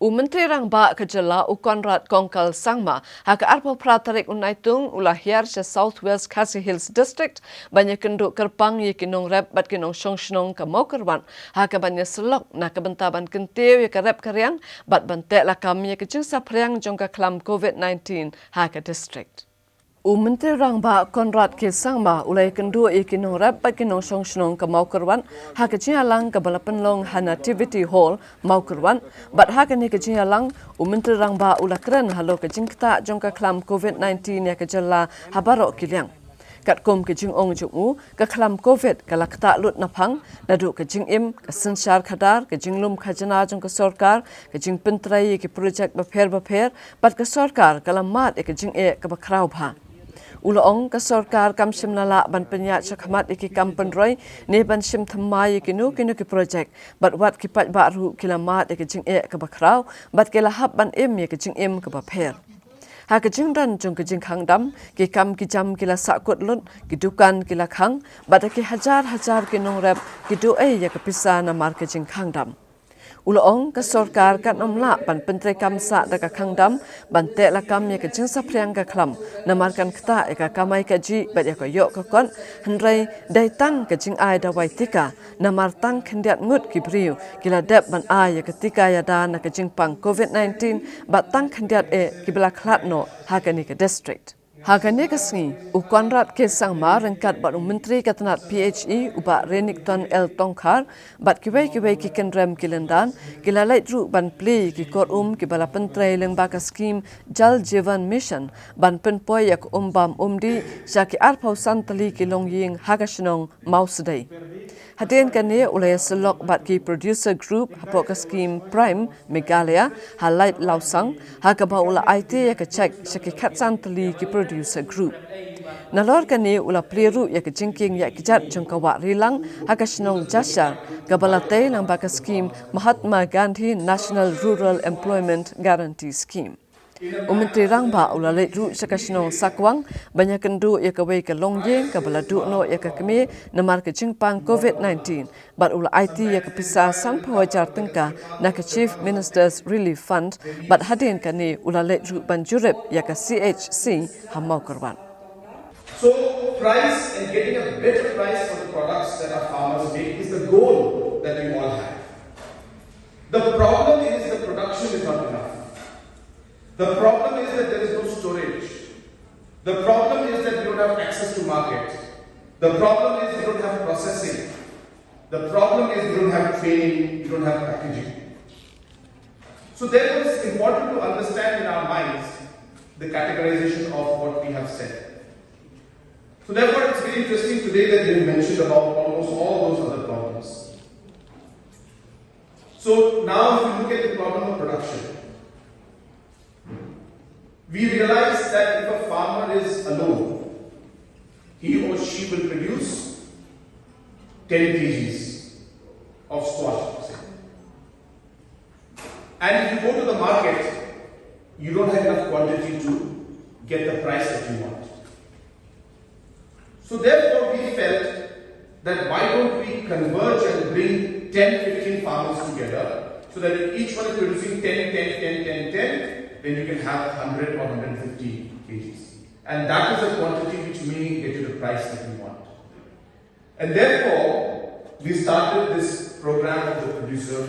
Menteri Rangba Kejala Konrad Kongkal Sangma hak arpo pratarik unaitung ulahir se South Wales Khasi Hills District banyak kenduk kerpang ye kinong rep bat kinong songshong ke mau kerwan hak banyak selok na kebentaban kentiu ye ke rep keriang bat bantek la kami ye kejeng sapriang jongka klam COVID-19 hak district. Menteri Rangba Konrad K. Sangma ulai kendu ikinong rap bat kinong songshong ke mau kerwan ha kejialang ke balapan long han activity hall mau kerwan bat ha kini kejialang Menteri Rangba ulah keren halo kejingkta jongka klam COVID-19 ya kejala habarok kiliang kat kom kejing ong jumu ke klam COVID kala kta lut napang nadu kejing im ke sensyar khadar kejing lum khajana jongka sorkar kejing pentrai ke projek baper bat ke sorkar kala mat kejing ke bakrau bha Uloong ke sorkar kam simnala ban penyak sakhamat iki kampen roy ne ban sim thamai kinu ki projek bat wat ki pat baru kilamat ke jing ke bakrau bat ke lahap ban im ke jing im ke bapher ha ke jing dan jong ke jing khangdam ki kam ki jam kila sakut lut ki dukan kila khang bat ke hajar ki nong rap ki do ya ke pisa na mar ke jing khangdam Uloong ke sorkar kat nomla ban penteri kamsa daka khangdam ban te la kam ye ke jing sapriang ka klam namarkan kta ka kamai ka ji bat ya ko yok ka kon hendrai dai tang ke jing ai da wai tika namar tang khendiat ngut ki briu kila dep ban ai ya ketika ya da na ke jing pang COVID-19 bat tang khendiat ki bla khlat no ha ka ni ke district Hagane kasni Konrad K. Sangma rengkat bat menteri katanat PHE uba Renington L. Tongkhar bat kiwai ki kenrem kilendan kilalai tru ban play ki kor ki bala pentrai lengbaka skim Jal Jeevan Mission ban penpoi yak bam umdi syaki arpau santali ki longying hagashnong mausdai Hadin kane ulaya selok bat ki producer group hapok skim Prime Meghalaya halait lausang hakaba ula IT yak check syaki khat santali ki producer group. Nalor kani ula pliru ya kejingking ya kijat jengkawa rilang hakasnong jasar gabalate lang baka scheme Mahatma Gandhi National Rural Employment Guarantee Scheme. Menteri Rangba ula leru sakasnong sakwang banyak kendu ya kawai ke longyeng kabaladu no ya kami namar kejingpang COVID-19 bat ula IT ya kepisa sang pawajar tengka na ke Chief Minister's Relief Fund bat hadin kani ula leru banjurep ya ke CHC hamau korban. So, price and getting a better price for the products that our farmers make is the goal that we all have. The problem is the production is not enough. The problem is that there is no storage. The problem is that you don't have access to market. The problem is you don't have processing. The problem is you don't have training, you don't have packaging. So therefore it's important to understand in our minds the categorization of what we have said. So therefore it's very interesting today that you mentioned about almost all those other problems. So now if you look at the problem of production, we realize that if a farmer is alone, he or she will produce 10 kgs of squash. Say. And if you go to the market, you don't have enough quantity to get the price that you want. So therefore we felt that why don't we converge and bring 10-15 farmers together so that if each one is producing 10, then you can have 100 or 150 kgs. And that is the quantity which may get you the price that you want. And therefore, we started this program of the producer